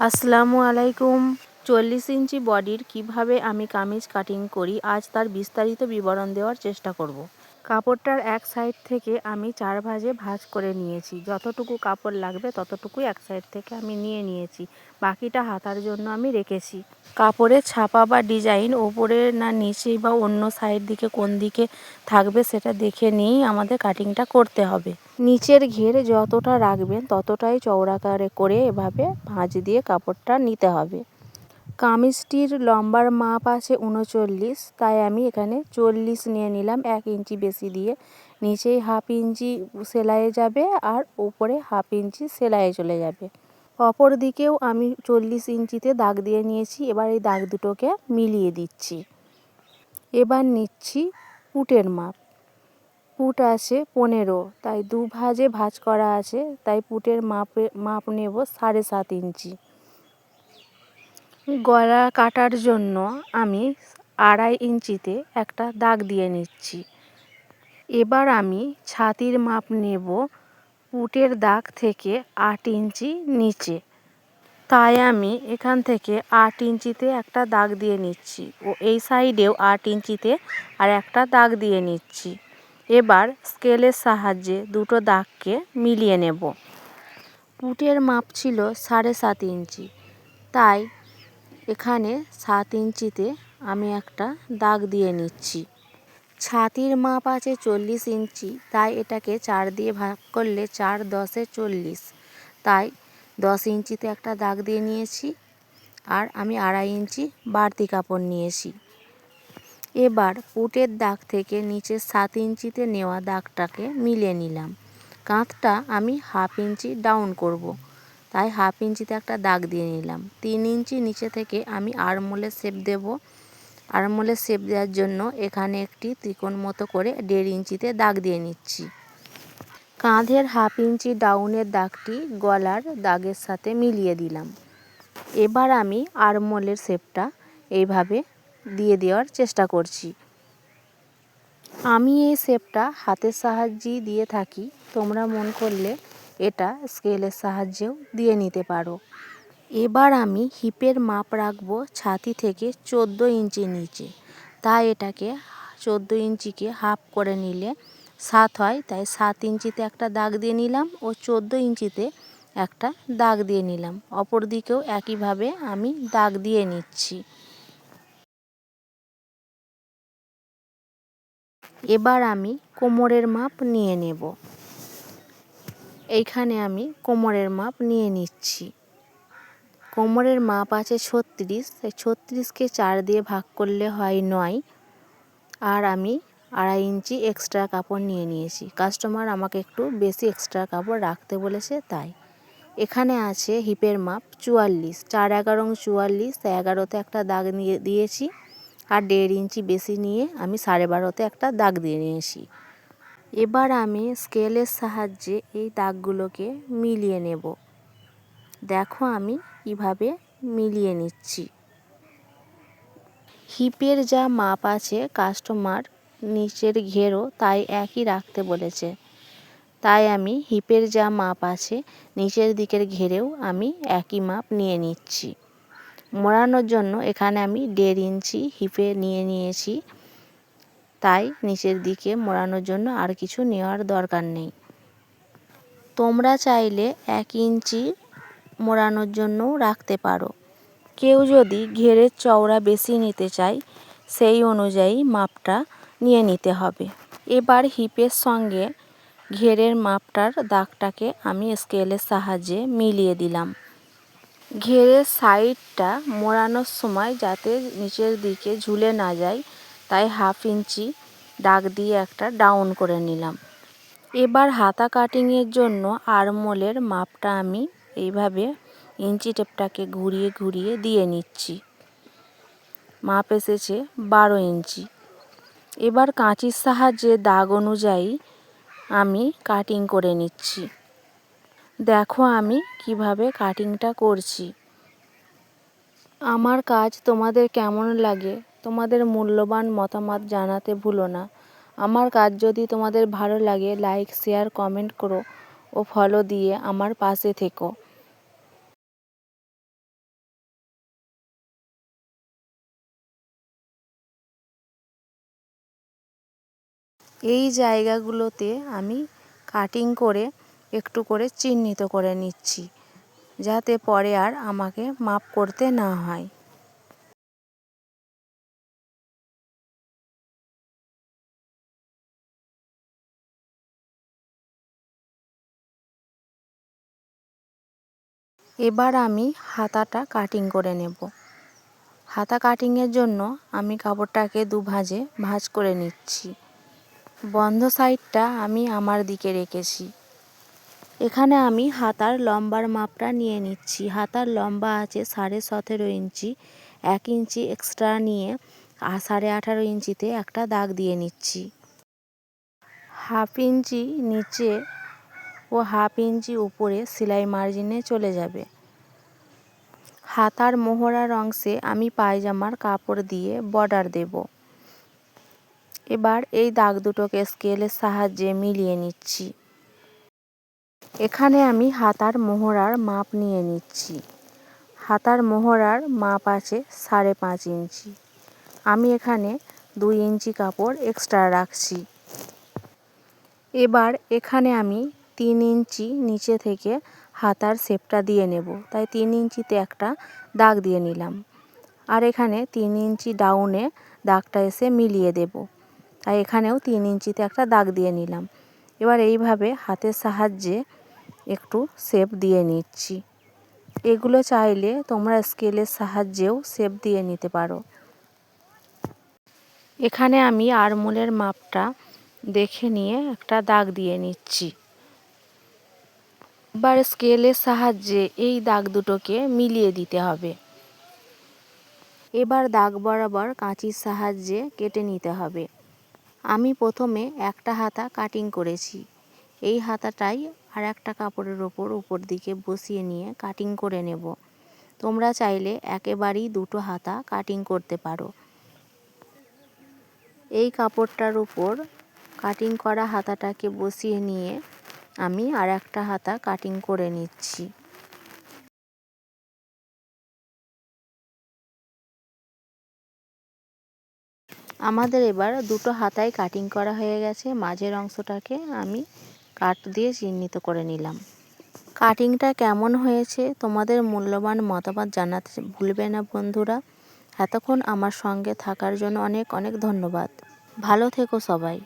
আসসালামু আলাইকুম। 40 ইঞ্চি বডির কিভাবে আমি কামিজ কাটিং করি আজ তার বিস্তারিত বিবরণ দেওয়ার চেষ্টা করব। কাপড়টার এক সাইড থেকে আমি 4 ভাঁজে ভাঁজ করে নিয়েছি। যতটুকু কাপড় লাগবে ততটুকুই এক সাইড থেকে আমি নিয়েছি, বাকিটা হাতার জন্য আমি রেখেছি। কাপড়ের ছাপা বা ডিজাইন ওপরে না নিচে বা অন্য সাইড দিকে কোন দিকে থাকবে সেটা দেখে নিয়েই আমাদের কাটিংটা করতে হবে। নিচের ঘের যতটা রাখবেন ততটাই চওড়াকারে করে এভাবে ভাঁজ দিয়ে কাপড়টা নিতে হবে। কামিজটির লম্বার মাপ আছে 39, তাই আমি এখানে 40 নিয়ে নিলাম, 1 ইঞ্চি বেশি দিয়ে। নিচেই হাফ ইঞ্চি সেলাইয়ে যাবে আর উপরে হাফ ইঞ্চি সেলাইয়ে চলে যাবে। অপর দিকেও আমি 40 ইঞ্চিতে দাগ দিয়ে নিয়েছি। এবার এই দাগ দুটোকে মিলিয়ে দিচ্ছি। এবার নিচ্ছি পুটের মাপ। পুট আছে 15, তাই 2 ভাঁজে ভাঁজ করা আছে, তাই পুটের মাপ নেব 7.5 ইঞ্চি। গলা কাটার জন্য আমি 2.5 ইঞ্চিতে একটা দাগ দিয়ে নিচ্ছি। এবার আমি ছাতির মাপ নেব পুটের দাগ থেকে 8 ইঞ্চি নিচে, তাই আমি এখান থেকে 8 ইঞ্চিতে একটা দাগ দিয়ে নিচ্ছি ও এই সাইডেও 8 ইঞ্চিতে আর একটা দাগ দিয়ে নিচ্ছি। এবার স্কেলের সাহায্যে দুটো দাগকে মিলিয়ে নেব। পুটের মাপ ছিল 7.5 ইঞ্চি, তাই এখানে 7 ইঞ্চিতে আমি একটা দাগ দিয়ে নিচ্ছি। ছাতির মাপ আছে 40 ইঞ্চি, তাই এটাকে 4 দিয়ে ভাগ করলে 4 10 40, তাই 10 ইঞ্চিতে একটা দাগ দিয়ে নিয়েছি আর আমি 2.5 ইঞ্চি বাড়তি কাপড় নিয়েছি। এবার পুটের দাগ থেকে নিচে 7 ইঞ্চিতে নেওয়া দাগটাকে মিলিয়ে নিলাম। কাঁধটা আমি হাফ ইঞ্চি ডাউন করব, তাই হাফ ইঞ্চিতে একটা দাগ দিয়ে নিলাম। 3 ইঞ্চি নিচে থেকে আমি আরমোলের শেপ দেব। আরমোলের শেপ দেওয়ার জন্য এখানে একটি ত্রিকোণ মতো করে 1.5 ইঞ্চিতে দাগ দিয়ে নিচ্ছি। কাঁধের হাফ ইঞ্চি ডাউনের দাগটি গলার দাগের সাথে মিলিয়ে দিলাম। এবার আমি আরমোলের শেপটা এইভাবে দিয়ে দেওয়ার চেষ্টা করছি। আমি এই শেপটা হাতের সাহায্যেই দিয়ে থাকি, তোমরা মন করলে এটা স্কেলের সাহায্যেও দিয়ে নিতে পারো। এবার আমি হিপের মাপ রাখবো ছাতি থেকে 14 ইঞ্চি নিচে, তাই এটাকে 14 ইঞ্চিকে হাফ করে নিলে 7 হয়, তাই 7 ইঞ্চিতে একটা দাগ দিয়ে নিলাম ও 14 ইঞ্চিতে একটা দাগ দিয়ে নিলাম। অপর দিকেও একইভাবে আমি দাগ দিয়ে নিচ্ছি। এবার আমি কোমরের মাপ নিয়ে নেব। এইখানে আমি কোমরের মাপ নিয়ে নিচ্ছি। কোমরের মাপ আছে 36, তাই 36কে 4 দিয়ে ভাগ করলে হয় 9, আর আমি 2.5 ইঞ্চি এক্সট্রা কাপড় নিয়ে নিয়েছি। কাস্টমার আমাকে একটু বেশি এক্সট্রা কাপড় রাখতে বলেছে, তাই। এখানে আছে হিপের মাপ 44, 4 11 44, তাই 11তে একটা দাগ নিয়ে দিয়েছি আর 1.5 ইঞ্চি বেশি নিয়ে আমি 12.5তে একটা দাগ দিয়ে নিয়েছি। এবার আমি স্কেলের সাহায্যে এই দাগগুলোকে মিলিয়ে নেব। দেখো আমি কিভাবে মিলিয়ে নিচ্ছি। হিপের যা মাপ আছে কাস্টমার নিচের ঘেরও তাই একই রাখতে বলেছে, তাই আমি হিপের যা মাপ আছে নিচের দিকের ঘেরেও আমি একই মাপ নিয়ে নিচ্ছি। মোড়ানোর জন্য এখানে আমি 1.5 ইঞ্চি হিপে নিয়ে নিয়েছি, তাই নিচের দিকে মোড়ানোর জন্য আর কিছু নেওয়ার দরকার নেই। তোমরা চাইলে 1 ইঞ্চি মোড়ানোর জন্যও রাখতে পারো। কেউ যদি ঘেরের চওড়া বেশি নিতে চায় সেই অনুযায়ী মাপটা নিয়ে নিতে হবে। এবার হিপের সঙ্গে ঘেরের মাপটার দাগটাকে আমি স্কেলের সাহায্যে মিলিয়ে দিলাম। ঘেরের সাইডটা মোড়ানোর সময় যাতে নিচের দিকে ঝুলে না যায়, তাই হাফ ইঞ্চি দাগ দিয়ে একটা ডাউন করে নিলাম। এবার হাতা কাটিংয়ের জন্য আরমোলের মাপটা আমি এইভাবে ইঞ্চি টেপটাকে ঘুরিয়ে ঘুরিয়ে দিয়ে নিচ্ছি। মাপ এসেছে 12 ইঞ্চি। এবার কাঁচির সাহায্যে দাগ অনুযায়ী আমি কাটিং করে নিচ্ছি। দেখো আমি কিভাবে কাটিংটা করছি। আমার কাজ তোমাদের কেমন লাগে তোমাদের মূল্যবান মতামত জানাতে ভুলো না। আমার কাজ যদি তোমাদের ভালো লাগে লাইক শেয়ার কমেন্ট করো ও ফলো দিয়ে আমার পাশে থেকো। এই জায়গাগুলোতে আমি কাটিং করে একটু করে চিহ্নিত করে নিচ্ছি, যাতে পরে আর আমাকে মাপ করতে না হয়। এবার আমি হাতাটা কাটিং করে নেব। হাতা কাটিংয়ের জন্য আমি কাপড়টাকে দুভাজে ভাঁজ করে নিচ্ছি। বন্ধ সাইডটা আমি আমার দিকে রেখেছি। এখানে আমি হাতার লম্বার মাপটা নিয়ে নিচ্ছি। হাতার লম্বা আছে 17.5 ইঞ্চি, 1 ইঞ্চি এক্সট্রা নিয়ে 18.5 ইঞ্চিতে একটা দাগ দিয়ে নিচ্ছি। 1/2 ইঞ্চি নিচে ও 1/2 ইঞ্চি উপরে সেলাই মার্জিনে চলে যাবে। হাতার মোহরার অংশে আমি পায়জামার কাপড় দিয়ে বর্ডার দেব। এবার এই দাগ দুটোকে স্কেলের সাহায্যে মিলিয়ে নিচ্ছি। এখানে আমি হাতার মোহরার মাপ নিয়ে নিচ্ছি। হাতার মোহরার মাপ আছে 5.5 ইঞ্চি। আমি এখানে 2 ইঞ্চি কাপড় এক্সট্রা রাখছি। এবার এখানে আমি 3 ইঞ্চি নিচে থেকে হাতার শেপটা দিয়ে নেব, তাই 3 ইঞ্চিতে একটা দাগ দিয়ে নিলাম। আর এখানে 3 ইঞ্চি ডাউনে দাগটা এসে মিলিয়ে দেব, তাই এখানেও 3 ইঞ্চিতে একটা দাগ দিয়ে নিলাম। এবার এইভাবে হাতের সাহায্যে একটু শেপ দিয়ে নিচ্ছি। এগুলো চাইলে তোমরা স্কেলের সাহায্যেও শেপ দিয়ে নিতে পারো। এখানে আমি আরমোলের মাপটা দেখে নিয়ে একটা দাগ দিয়ে নিচ্ছি। এবার স্কেলের সাহায্যে এই দাগ দুটোকে মিলিয়ে দিতে হবে। এবার দাগ বরাবর কাঁচির সাহায্যে কেটে নিতে হবে। আমি প্রথমে একটা হাতা কাটিং করেছি। এই হাতাটাই আর একটা কাপড়ের উপর দিকে বসিয়ে নিয়ে কাটিং করে নেব। তোমরা চাইলে একেবারেই দুটো হাতা কাটিং করতে পারো। এই কাপড়টার উপর কাটিং করা হাতাটাকে বসিয়ে নিয়ে আমি আর একটা হাতা কাটিং করে নিচ্ছি। আমাদের এবার দুটো হাতায় কাটিং করা হয়ে গেছে। মাঝের অংশটাকে আমি কাট দিয়ে চিহ্নিত করে নিলাম। কাটিংটা কেমন হয়েছে তোমাদের মূল্যবান মতামত জানাতে ভুলবে না বন্ধুরা। এতক্ষণ আমার সঙ্গে থাকার জন্য অনেক অনেক ধন্যবাদ। ভালো থেকো সবাই।